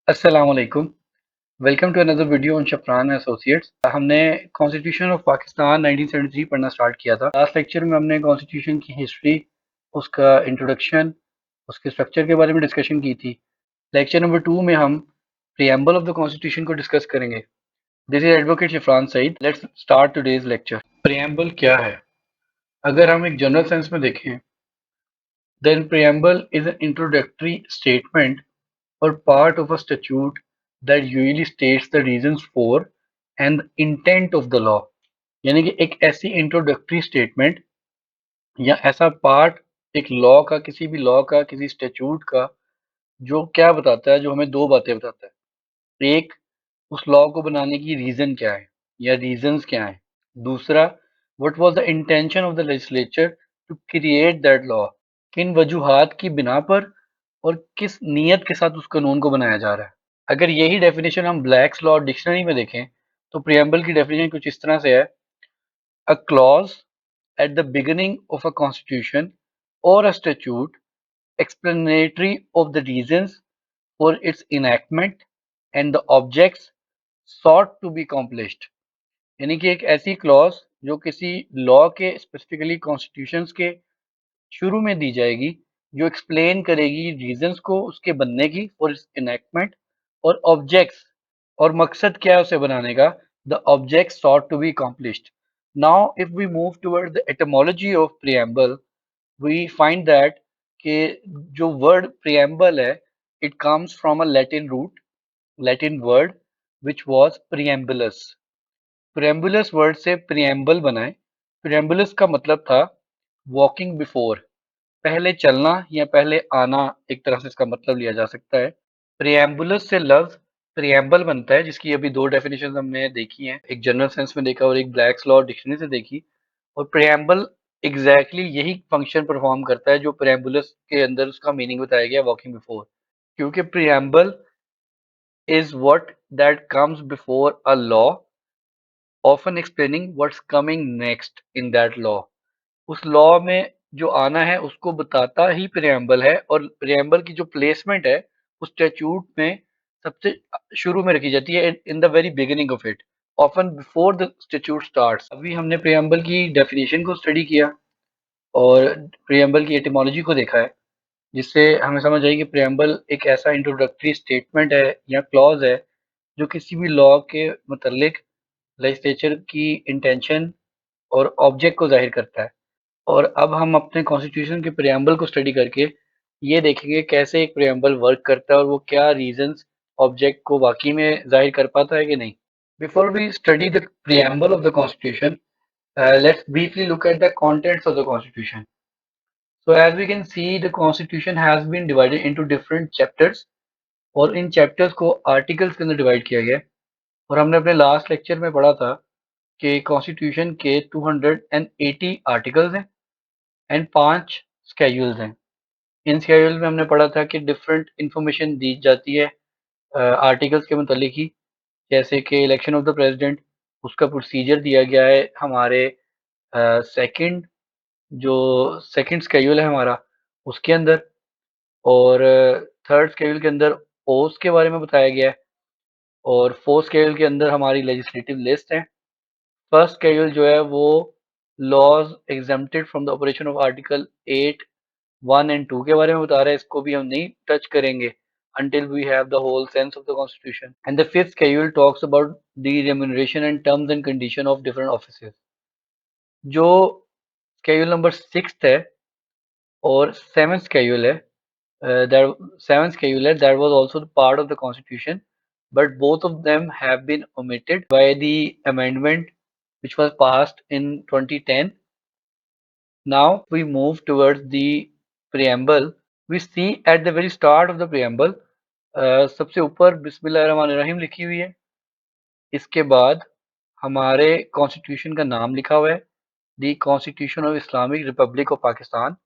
अस्सलाम वालेकुम। Welcome to another video on Shafran associates. हमने कॉन्स्टिट्यूशन ऑफ पाकिस्तान 1973 पढ़ना स्टार्ट किया था। लास्ट लेक्चर में हमने कॉन्स्टिट्यूशन की हिस्ट्री, उसका इंट्रोडक्शन, उसके स्ट्रक्चर के बारे में डिस्कशन की थी। लेक्चर नंबर 2 में हम प्रीएम्बल ऑफ द कॉन्स्टिट्यूशन को डिस्कस करेंगे। This is advocate Shifran Saeed. Let's start today's lecture. Preamble क्या है? अगर हम एक जनरल सेंस में देखें, then preamble is an introductory statement or part of a statute that usually states the reasons for and the intent of the law। यानी कि एक ऐसी इंट्रोडक्टरी स्टेटमेंट या ऐसा पार्ट एक लॉ का, किसी भी लॉ का, किसी स्टेट्यूट का, जो क्या बताता है, जो हमें दो बातें बताता है। एक, उस लॉ को बनाने की रीजन क्या है या रीजंस क्या है। दूसरा, what was the intention of the legislature to create that law. किन वजूहात की बिना पर और किस नीयत के साथ उस कानून को बनाया जा रहा है। अगर यही डेफिनेशन हम ब्लैक्स लॉ डिक्शनरी में देखें तो प्रियम्बल की डेफिनेशन कुछ इस तरह से है: a clause at the beginning of a constitution और अ statute explanatory of the reasons for its enactment and the objects sought to be accomplished। यानी कि एक ऐसी क्लॉज जो किसी लॉ के, स्पेसिफिकली कॉन्स्टिट्यूशंस के शुरू में दी जाएगी, जो एक्सप्लेन करेगी रीजंस को उसके बनने की और इस इनैक्टमेंट, और ऑब्जेक्ट्स, और मकसद क्या है उसे बनाने का, the objects sought to be accomplished. Now if we move toward the etymology of preamble, we find that कि जो वर्ड प्रीएम्बल है, it comes from a Latin root, Latin word which was preambulus. Preambulus word से preamble बना है। प्रीएम्बुलस का मतलब था walking before, पहले चलना या पहले आना, एक तरह से इसका मतलब लिया जा सकता है। प्रिएम्बुलस से लफ्ज प्रिएम्बल बनता है, जिसकी अभी दो डेफिनेशन हमने देखी हैं, एक जनरल सेंस में देखा और एक ब्लैक्स लॉ डिक्शनरी से देखी। और प्रिएम्बल एग्जैक्टली यही फंक्शन परफॉर्म करता है जो प्रिएम्बुलस के अंदर उसका मीनिंग बताया गया, वॉकिंग बिफोर। क्योंकि preamble is what that comes before a law, often explaining what's coming next in that law. उस लॉ में जो आना है उसको बताता ही प्रिएम्बल है, और प्रिएम्बल की जो प्लेसमेंट है उस स्टैट्यूट में सबसे शुरू में रखी जाती है, in the very beginning of it, often before the statute starts. अभी हमने प्रिएम्बल की डेफिनेशन को स्टडी किया और प्रिएम्बल की एटिमोलॉजी को देखा है, जिससे हमें समझ आई कि प्रिएम्बल एक ऐसा इंट्रोडक्टरी स्टेटमेंट है या क्लॉज है जो किसी भी लॉ के मतलब लेजिस्लेचर की इंटेंशन और ऑब्जेक्ट को जाहिर करता है। और अब हम अपने कॉन्स्टिट्यूशन के प्रिएम्बल को स्टडी करके ये देखेंगे कैसे एक प्रिएम्बल वर्क करता है और वो क्या रीजंस ऑब्जेक्ट को वाकई में जाहिर कर पाता है कि नहीं। Before we study the preamble of the constitution, let's briefly look at the contents of the constitution. So as we can see, the constitution has been divided into different chapters, और इन चैप्टर्स को articles के अंदर divide किया गया है। और हमने अपने लास्ट लेक्चर में पढ़ा था कि कॉन्स्टिट्यूशन के 280 आर्टिकल्स हैं एंड 5 स्केड्यूल्स हैं। इन शेड्यूल में हमने पढ़ा था कि डिफरेंट इंफॉर्मेशन दी जाती है आर्टिकल्स के मतलब ही, जैसे कि इलेक्शन ऑफ द प्रेसिडेंट, उसका प्रोसीजर दिया गया है हमारे सेकंड, जो सेकंड शेड्यूल है हमारा उसके अंदर। और थर्ड शेड्यूल के अंदर ओस के बारे में बताया गया है। और फोर्थ शेड्यूल के अंदर हमारी लेजिस्लेटिव लिस्ट है। फर्स्ट शेड्यूल जो है वो laws exempted from the operation of article 8 1 and 2 के बारे में बता रहा है, इसको भी हम नहीं टच करेंगे until we have the whole sense of the constitution। And the fifth schedule talks about the remuneration and terms and condition of different offices। जो schedule number 6 है और 7th schedule है, that 7th schedule है, that was also the part of the constitution, but both of them have been omitted by the amendment which was passed in 2010। Now we move towards the preamble। We see at the very start of the preamble, सबसे ऊपर बिस्मिल्लाहिर्रहमानिर्रहीम लिखी हुई है। इसके बाद हमारे constitution का नाम लिखा हुआ है, the constitution of Islamic republic of Pakistan.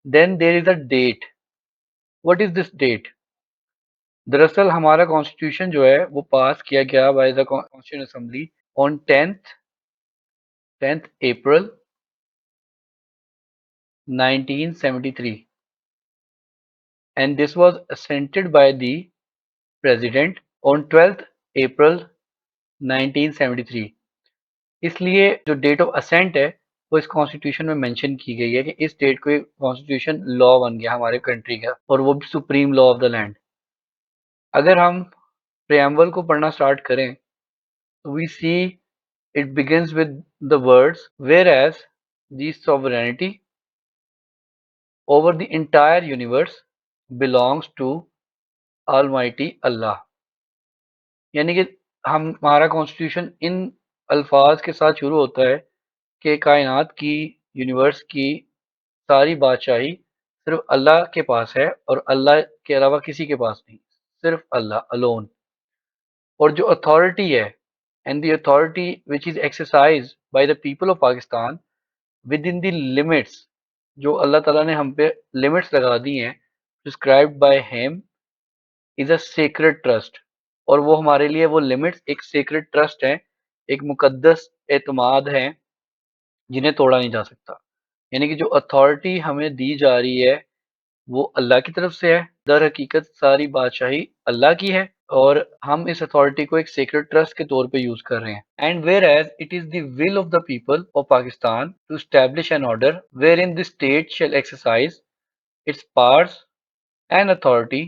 Then there is a date. What is this date? दरअसल हमारा कॉन्स्टिट्यूशन जो है वो पास किया गया by the constitution assembly on 10th April 1973, and this was assented by the president on 12th April 1973। इसलिए जो date of ascent है वो इस कॉन्स्टिट्यूशन में मेंशन की गई है कि इस डेट को कॉन्स्टिट्यूशन लॉ बन गया हमारे कंट्री का, और वो भी supreme law of the land. अगर हम प्रेम्बल को पढ़ना स्टार्ट करें तो we see it begins with the words whereas the sovereignty over the entire universe belongs to almighty Allah. यानी कि हमारा कॉन्स्टिट्यूशन इन अल्फाज के साथ शुरू होता है कि कायनात की, यूनिवर्स की सारी बादशाही सिर्फ अल्लाह के पास है और अल्लाह के अलावा किसी के पास नहीं, सिर्फ अल्लाह अलोन। और जो अथॉरिटी है, and the authority which is exercised by the people of Pakistan with in the limits, जो अल्लाह ताला ने हम पे लिमिट्स लगा दी हैं prescribed by him, is a sacred trust. और वो हमारे लिए वो लिमिट्स एक सेक्रेड ट्रस्ट है, एक मुकद्दस एतमाद है जिन्हें तोड़ा नहीं जा सकता। यानी कि जो अथॉरिटी हमें दी जा रही है वो अल्लाह की तरफ से है। दर हकीकत सारी बादशाही अल्लाह की है और हम इस अथॉरिटी को एक सीक्रेट ट्रस्ट के तौर पे यूज कर रहे हैं। And whereas it is the will of the people of Pakistan to establish an order wherein the state shall exercise its powers and authority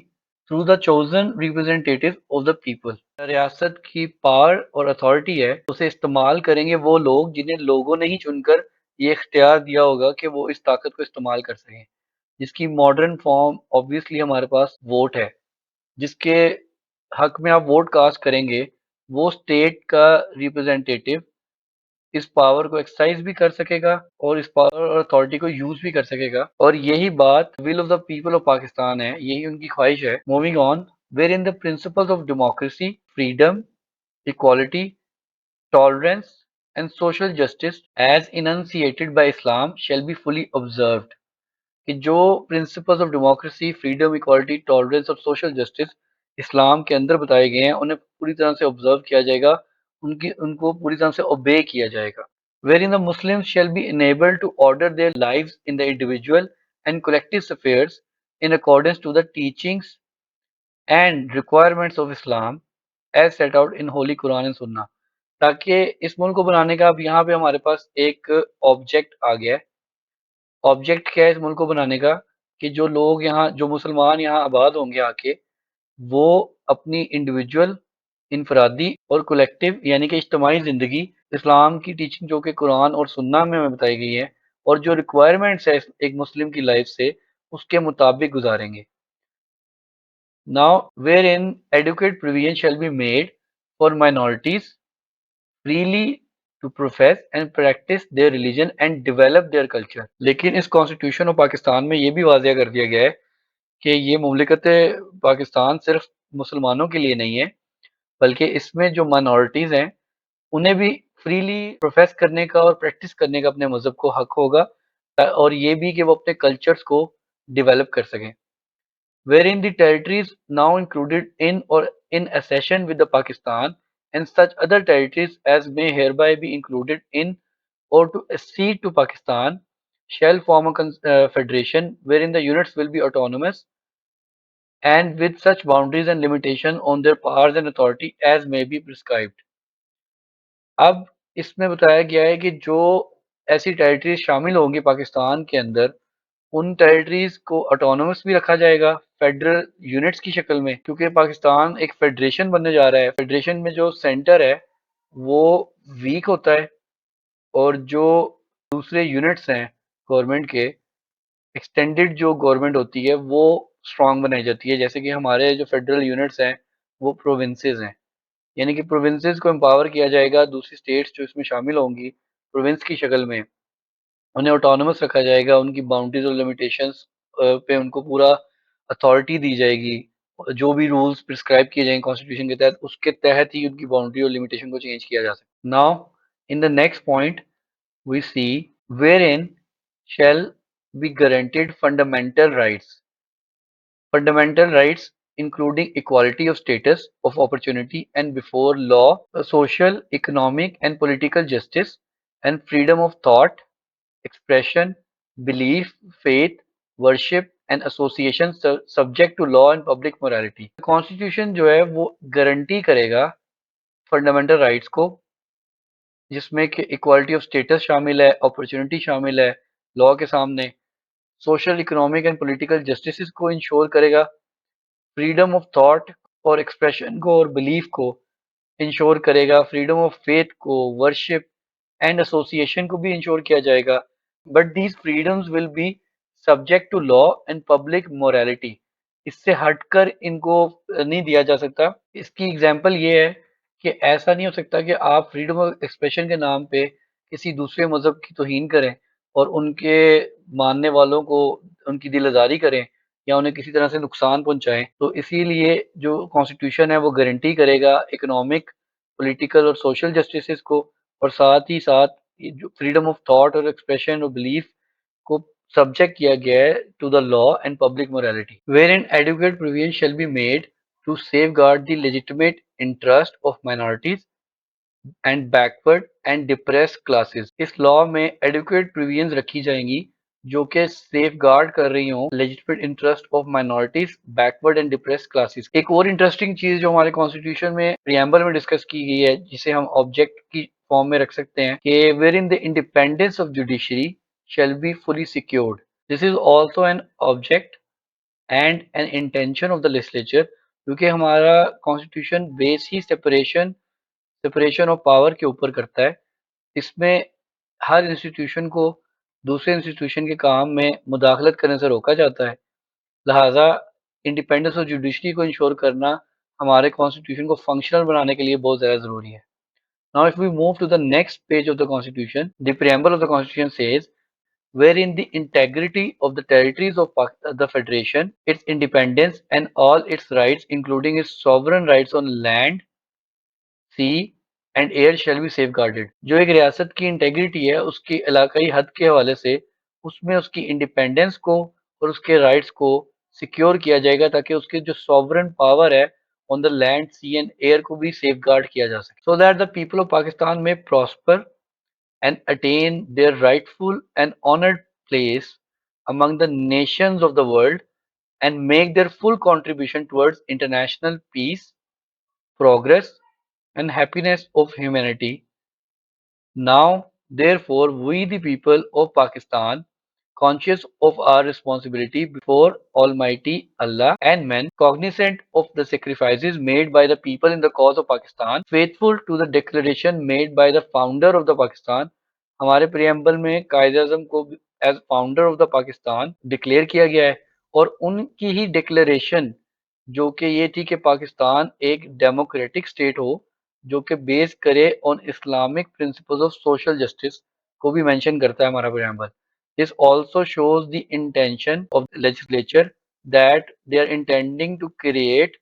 through the chosen representative of the people. रियासत की power और authority है उसे इस्तेमाल करेंगे वो लोग जिन्हें लोगों ने ही चुनकर ये इख्तियार दिया होगा कि वो इस ताकत को इस्तेमाल कर सकें, जिसकी मॉडर्न फॉर्म ऑब्वियसली हमारे पास वोट है। जिसके हक में आप वोट कास्ट करेंगे वो स्टेट का रिप्रेजेंटेटिव इस पावर को एक्सरसाइज भी कर सकेगा और इस पावर और अथॉरिटी को यूज भी कर सकेगा। और यही बात will of the people of Pakistan है, यही उनकी ख्वाहिश है। Moving on, wherein the principles of democracy, freedom, equality, tolerance and social justice as enunciated by Islam shall be fully observed। कि जो principles of democracy, freedom, equality, tolerance और social justice इस्लाम के अंदर बताए गए हैं उन्हें पूरी तरह से ऑब्जर्व किया जाएगा, उनको पूरी तरह से ओबे किया जाएगा। Wherein the Muslims shall be enabled to order their lives in the individual and collective affairs in accordance to the teachings and requirements of Islam as set out in Holy Quran and Sunnah। ताकि इस मुल्क को बनाने का अब यहाँ पे हमारे पास एक ऑब्जेक्ट आ गया है। ऑब्जेक्ट क्या है इस मुल्क को बनाने का? कि जो लोग यहाँ, जो मुसलमान यहाँ आबाद होंगे आके, वो अपनी इंडिविजुअल, इनफरादी और कलेक्टिव यानी कि इज्तमाही ज़िंदगी इस्लाम की टीचिंग जो कि कुरान और सुन्ना में हमें बताई गई है और जो रिक्वायरमेंट्स है एक मुस्लिम की लाइफ से उसके मुताबिक गुजारेंगे। Now wherein adequate provision shall be made for minorities freely to profess and practise their religion and develop their culture. लेकिन इस कॉन्स्टिट्यूशन ऑफ पाकिस्तान में ये भी वाज़ेह कर दिया गया है कि ये मुमलिकत पाकिस्तान सिर्फ मुसलमानों के लिए नहीं है, बल्कि इसमें जो माइनॉरिटीज़ हैं उन्हें भी फ्रीली प्रोफेस करने का और प्रैक्टिस करने का अपने मज़हब को हक होगा, और ये भी कि वो अपने कल्चर्स को डेवलप कर सकें। Wherein the territories now included in or in accession with the Pakistan and such other territories as may hereby be included in or to accede to Pakistan shall form a federation wherein the units will be autonomous and with such boundaries and limitation on their powers and authority as may be prescribed। अब इसमें बताया गया है कि जो ऐसी territories शामिल होंगी पाकिस्तान के अंदर उन टेरिटरीज को ऑटोनोमस भी रखा जाएगा फेडरल यूनिट्स की शक्ल में, क्योंकि पाकिस्तान एक फेडरेशन बनने जा रहा है। फेडरेशन में जो सेंटर है वो वीक होता है और जो दूसरे यूनिट्स हैं गवर्नमेंट के, एक्सटेंडेड जो गवर्नमेंट होती है वो स्ट्रांग बनाई जाती है। जैसे कि हमारे जो फेडरल यूनिट्स हैं वो प्रोविंसेस हैं, यानी कि प्रोविंसेस को एम्पावर किया जाएगा। दूसरी स्टेट्स जो इसमें शामिल होंगी प्रोविंस की शक्ल में उन्हें ऑटोनोमस रखा जाएगा, उनकी बाउंड्रीज और लिमिटेशंस पे उनको पूरा अथॉरिटी दी जाएगी। जो भी रूल्स प्रिस्क्राइब किए जाएंगे कॉन्स्टिट्यूशन के तहत उसके तहत ही उनकी बाउंड्री और लिमिटेशन को चेंज किया जा सकता है। Now in the next point we see wherein shall be guaranteed fundamental rights including equality of status, of opportunity and before law, social, economic and political justice, and freedom of thought, expression, belief, faith, worship, and association subject to law and public morality. Constitution जो है वो guarantee करेगा fundamental rights को, जिसमें कि equality of status शामिल है, opportunity शामिल है लॉ के सामने, social, economic and political justice को इंश्योर करेगा, फ्रीडम ऑफ थॉट और एक्सप्रेशन को और बिलीफ को इंश्योर करेगा, फ्रीडम ऑफ फेथ को, वर्शिप एंड एसोसिएशन को भी इंश्योर किया जाएगा। But these freedoms will be subject to law and public morality. इससे हटकर इनको नहीं दिया जा सकता। इसकी एग्जांपल ये है कि ऐसा नहीं हो सकता कि आप फ्रीडम ऑफ एक्सप्रेशन के नाम पे किसी दूसरे मजहब की तौहीन करें और उनके मानने वालों को उनकी दिल आज़ारी करें या उन्हें किसी तरह से नुकसान पहुंचाएं। तो इसीलिए जो कॉन्स्टिट्यूशन है वो गारंटी करेगा इकोनॉमिक, पॉलिटिकल और सोशल जस्टिस को, और साथ ही साथ ये जो फ्रीडम ऑफ थॉट और एक्सप्रेशन और बिलीफ को सब्जेक्ट किया गया है to the law and public morality, wherein adequate provision shall be made to safeguard the legitimate interest of minorities and backward and depress classes. इस law में adequate provisions रखी जाएंगी जो कि सेफ गार्ड कर रही हों legitimate interest of minorities, backward and depress classes. एक और इंटरेस्टिंग चीज जो हमारे कॉन्स्टिट्यूशन में प्रियम्बल में डिस्कस की गई है, जिसे हम ऑब्जेक्ट की फॉर्म में रख सकते हैं कि wherein the independence of judiciary shall be fully secured. This is also an object and an intention of the legislature, क्योंकि हमारा constitution base he separation of power के ऊपर करता है। इसमें हर इंस्टीट्यूशन को दूसरे इंस्टीट्यूशन के काम में मुदाखलत करने से रोका जाता है। लिहाजा इंडिपेंडेंस ऑफ जुडिशरी को इंश्योर करना हमारे कॉन्स्टिट्यूशन को फंक्शनल बनाने के लिए बहुत ज़्यादा ज़रूरी है। Now if we move to the next page of the constitution, the preamble of the constitution says wherein the integrity of the territories of the Federation, its independence and all its rights, including its sovereign rights on land, sea and air shall be safe guarded. जो एक रियासत की integrity है उसकी इलाकाई हद के हवाले से उसमें उसकी इंडिपेंडेंस को और उसके राइट्स को सिक्योर किया जाएगा, ताकि उसके जो सॉवरन पावर है on the land, sea and air को भी सेफ गार्ड किया जा सके, so that the people of Pakistan may prosper and attain their rightful and honored place among the nations of the world and make their full contribution towards international peace, progress, and happiness of humanity. Now, therefore, we the people of Pakistan, conscious of our responsibility before Almighty Allah and men, cognizant of the sacrifices made by the people in the cause of Pakistan, faithful to the declaration made by the founder of the Pakistan, हमारे preamble में कायद अजम को as founder of the Pakistan declare किया गया है, और उनकी ही declaration जो कि ये थी कि पाकिस्तान एक डेमोक्रेटिक स्टेट हो जो कि बेस करे on Islamic principles of social justice को भी मेंशन करता है हमारा preamble. This also shows the intention of legislature that they are intending to create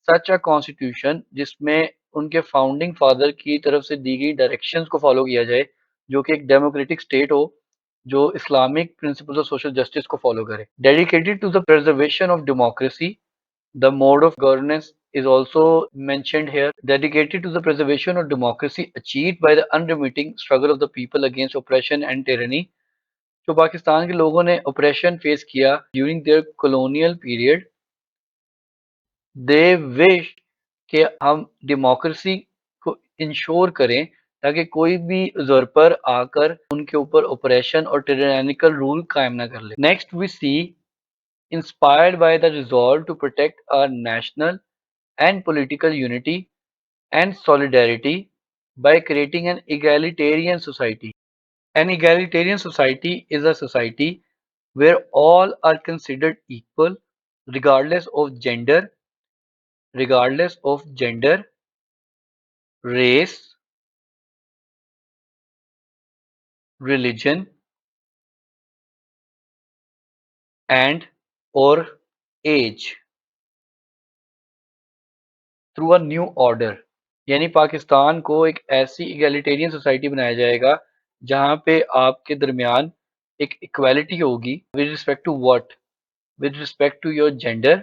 such a constitution जिसमें उनके फाउंडिंग फादर की तरफ से दी गई डायरेक्शंस को फॉलो किया जाए, जो कि एक डेमोक्रेटिक स्टेट हो जो Islamic principles of social justice को फॉलो करे। Dedicated to the preservation of democracy, the mode of governance is also mentioned here, dedicated to the preservation of democracy achieved by the unremitting struggle of the people against oppression and tyranny। जो पाकिस्तान के लोगों ने operation face किया during their colonial period, they wish कि हम democracy को ensure करें ताकि कोई भी यूजरपर आकर उनके ऊपर ऑपरेशन और टिरानिकल रूल कायम ना कर ले। Next we see inspired by the resolve to protect our national and political unity and solidarity by creating an egalitarian society. An egalitarian society is a society where all are considered equal regardless of gender, race, religion, and or age through a new order. यानी पाकिस्तान को एक ऐसी egalitarian society बनाया जाएगा जहाँ पे आपके दरमियान एक इक्वालिटी होगी with respect to what, with respect to your gender,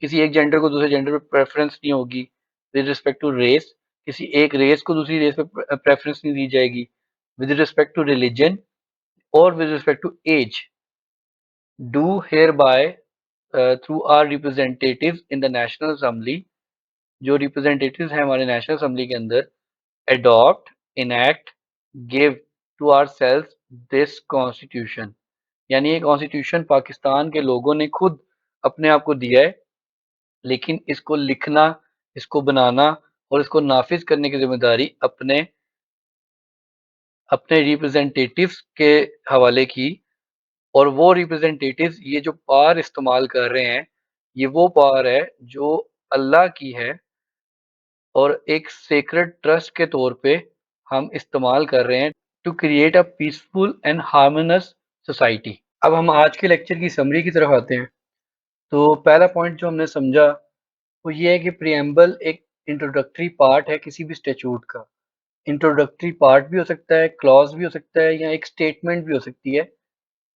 किसी एक जेंडर को दूसरे जेंडर पे प्रेफरेंस नहीं होगी, विद रिस्पेक्ट टू रेस, किसी एक रेस को दूसरी रेस पे प्रेफरेंस नहीं दी जाएगी, विद रिस्पेक्ट टू रिलीजन और with respect to age. Do hereby through our representatives in the National Assembly, जो रिप्रेजेंटेटिव्स हैं हमारे नेशनल असेंबली के अंदर, adopt, enact, give to ourselves this constitution, यानी ये कॉन्स्टिट्यूशन पाकिस्तान के लोगों ने खुद अपने आप को दिया है, लेकिन इसको लिखना, इसको बनाना और इसको नाफिज करने की जिम्मेदारी अपने अपने रिप्रेजेंटेटिव्स के हवाले की। और वो रिप्रेजेंटेटिव्स ये जो पावर इस्तेमाल कर रहे हैं, ये वो पावर है जो अल्लाह की है और एक सेक्रेड ट्रस्ट के तौर पे हम इस्तेमाल कर रहे हैं to create a peaceful and harmonious society. अब हम आज के लेक्चर की समरी की तरफ आते हैं। तो पहला पॉइंट जो हमने समझा वो ये है कि प्रियम्बल एक इंट्रोडक्टरी पार्ट है किसी भी स्टैट्यूट का। इंट्रोडक्टरी पार्ट भी हो सकता है, क्लॉज भी हो सकता है, या एक स्टेटमेंट भी हो सकती है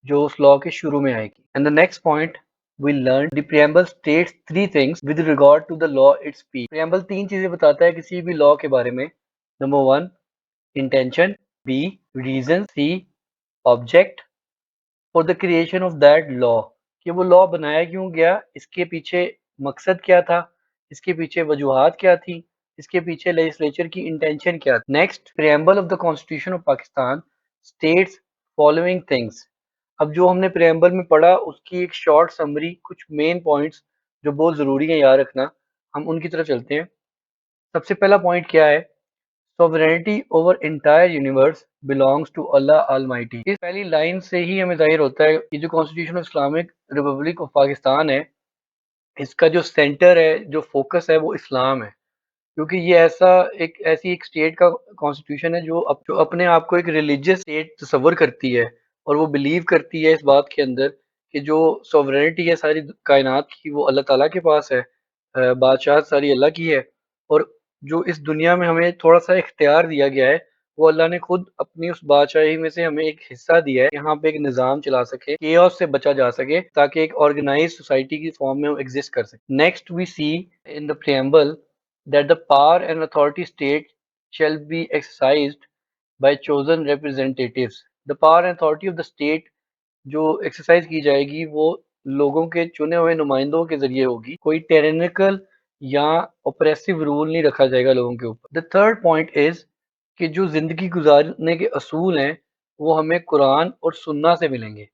जो उस लॉ के शुरू में आएगी। And the next point we learned the preamble states three things with regard to the law it speaks. preamble तीन चीजें बताता है किसी भी लॉ के बारे में। Number one, intention, B, reason, C, object for the creation of that law, कि वो लॉ बनाया क्यों गया, इसके पीछे मकसद क्या था, इसके पीछे वजूहात क्या थी, इसके पीछे लेजिस्लेचर की इंटेंशन क्या थी। Next, preamble of the constitution of Pakistan states following things. अब जो हमने प्रियम्बल में पढ़ा उसकी एक शॉर्ट समरी, कुछ मेन पॉइंट्स जो बहुत ज़रूरी है याद रखना, हम उनकी तरफ चलते हैं। सबसे पहला पॉइंट क्या है, sovereignty over entire universe belongs to Allah Almighty। इस पहली लाइन से ही हमें जाहिर होता है कि जो constitution of Islamic republic of Pakistan है, इसका जो सेंटर है, जो फोकस है, वो इस्लाम है। क्योंकि ये ऐसी एक स्टेट का कॉन्स्टिट्यूशन है जो अपने आप को एक रिलीजियस स्टेट तस्वर करती है और वो बिलीव करती है इस बात के अंदर कि जो सॉवरेनिटी है सारी कायनात की वो अल्लाह ताला के पास है, बादशाहत सारी अल्लाह की है। और जो इस दुनिया में हमें थोड़ा सा इख्तियार दिया गया है वो अल्लाह ने खुद अपनी उस बादशाही में से हमें एक हिस्सा दिया है, यहाँ पे एक निज़ाम चला सके, केओस से बचा जा सके, ताकि एक ऑर्गेनाइज सोसाइटी की फॉर्म में वो एग्जिस्ट कर सके। Next we see in the preamble that the power and authority state shall be exercised by chosen representatives. The power and authority of the state जो एक्सरसाइज की जाएगी वो लोगों के चुने हुए नुमाइंदों के जरिए होगी, कोई टेरेनिकल या ऑपरेसिव रूल नहीं रखा जाएगा लोगों के ऊपर। द थर्ड पॉइंट इज कि जो जिंदगी गुजारने के असूल हैं वो हमें कुरान और सुन्ना से मिलेंगे।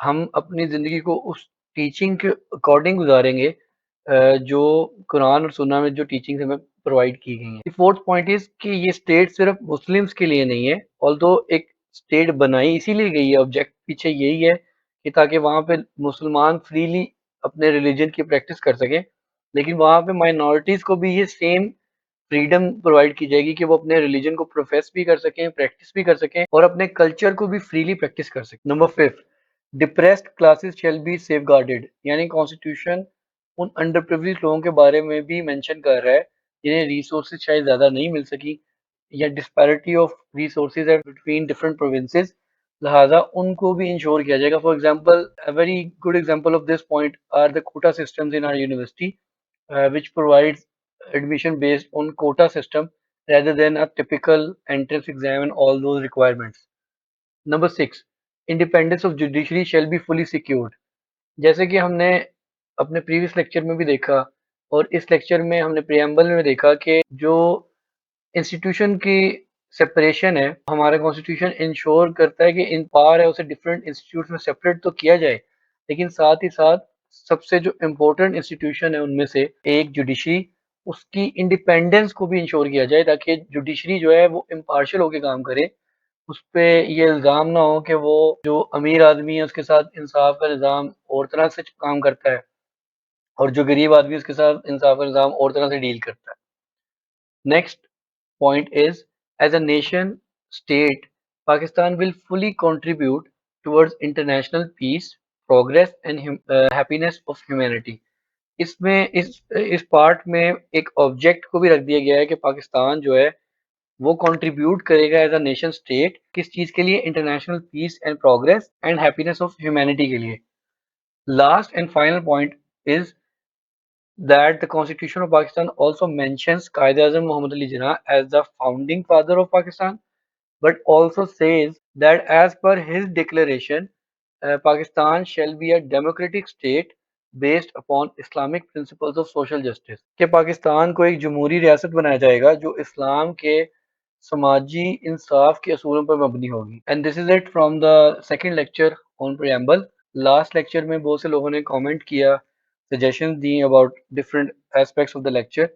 हम अपनी ज़िंदगी को उस टीचिंग के अकॉर्डिंग गुजारेंगे जो कुरान और सुन्ना में जो टीचिंग्स हमें प्रोवाइड की गई हैं। फोर्थ पॉइंट इज कि ये स्टेट सिर्फ मुस्लिम्स के लिए नहीं है, ऑल्दो एक स्टेट बनाई इसीलिए गई है, ऑब्जेक्ट पीछे यही है कि ताकि वहाँ पे मुसलमान फ्रीली अपने रिलीजन की प्रैक्टिस कर सकें, लेकिन वहाँ पे माइनॉरिटीज़ को भी ये सेम फ्रीडम प्रोवाइड की जाएगी कि वो अपने रिलीजन को प्रोफेस भी कर सकें, प्रैक्टिस भी कर सकें और अपने कल्चर को भी फ्रीली प्रैक्टिस कर सकें। Number fifth, depressed classes shall be safeguarded, यानी कॉन्स्टिट्यूशन उन अंडर प्रिविलेज लोगों के बारे में भी मेंशन कर रहा है जिन्हें रिसोर्सेज शायद ज़्यादा नहीं मिल सकी या डिस्पैरिटी ऑफ रिसोर्सेज है बिटवीन डिफरेंट प्रोविंसेस, लिहाजा उनको भी इंश्योर किया जाएगा। For example, a very good example of this point are the quota systems in our university which provides admission based on quota system rather than a typical entrance exam and all those requirements. Number 6, independence of judiciary shall be fully secured। जैसे कि हमने अपने previous lecture में भी देखा और इस lecture में हमने प्रियम्बल में देखा कि जो इंस्टीट्यूशन की सेपरेशन है, हमारा कॉन्स्टिट्यूशन इंश्योर करता है कि इन पावर है उसे डिफरेंट इंस्टीट्यूट में सेपरेट तो किया जाए, लेकिन साथ ही साथ सबसे जो इम्पोर्टेंट इंस्टीट्यूशन है उनमें से एक जुडिशरी, उसकी इंडिपेंडेंस को भी इंश्योर किया जाए ताकि जुडिशरी जो है वो इम्पार्शियल होकर काम करे। उस पे ये इल्ज़ाम ना हो कि वो जो अमीर आदमी है उसके साथ इंसाफ का निज़ाम और तरह से काम करता है और जो गरीब आदमी उसके साथ इंसाफ का निज़ाम और तरह से डील करता है। Next point is, as a nation state, Pakistan will fully contribute towards international peace, progress and happiness of humanity। इसमें इस पार्ट में एक ऑब्जेक्ट को भी रख दिया गया है कि पाकिस्तान जो है वो कंट्रीब्यूट करेगा एज अ नेशन स्टेट, किस चीज़ के लिए, international peace and progress and happiness of humanity के लिए। Last and final point is that the Constitution of Pakistan also mentions Quaid-e-Azam Muhammad Ali Jinnah as the founding father of Pakistan, but also says that as per his declaration, Pakistan shall be a democratic state based upon Islamic principles of social justice कि पाकिस्तान को एक जमहूरी रियासत बनाया जाएगा जो इस्लाम के समाजी इंसाफ के असूलों पर मबनी होगी। And this is it from the second lecture on preamble. लास्ट लेक्चर में बहुत से लोगों ने कमेंट किया, सजेशंस दी about different aspects of the lecture.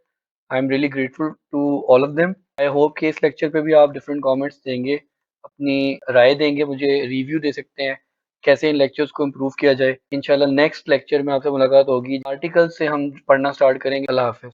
I am really grateful to all of them. I hope कि इस लेक्चर पे भी आप डिफरेंट कमेंट्स देंगे, अपनी राय देंगे, मुझे रिव्यू दे सकते हैं कैसे इन लेक्चर्स को इम्प्रूव किया जाए। इंशाल्लाह नेक्स्ट लेक्चर में आपसे मुलाकात होगी, आर्टिकल से हम पढ़ना स्टार्ट करेंगे। अल्लाह हाफिज़।